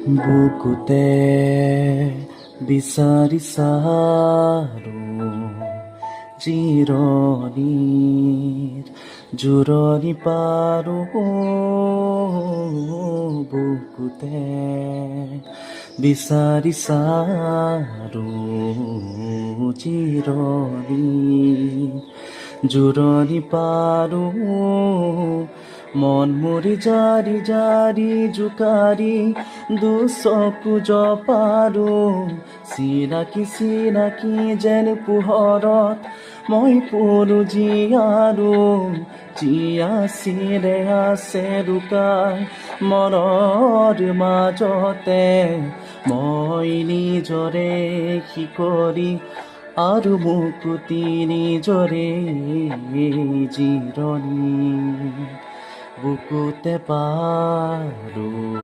বুকুতে বিচাৰি চাৰো জিৰণিৰ জোৰণি পাৰো বুকুতে বিচাৰি চাৰো জিৰণিৰ জোৰণি পাৰো মন মুৰি জাৰি জাৰি জোকাৰি দুচকু জপাৰো চিনাকি চিনাকি যেন পোহৰত মই পৰো জীয়াৰো জীয়াচিৰে আছে লুকাই মনৰ মাজতে মই নিজৰে শিকৰি আৰু মুকুতি নিজৰে জিৰণি বুকুতে পাৰো।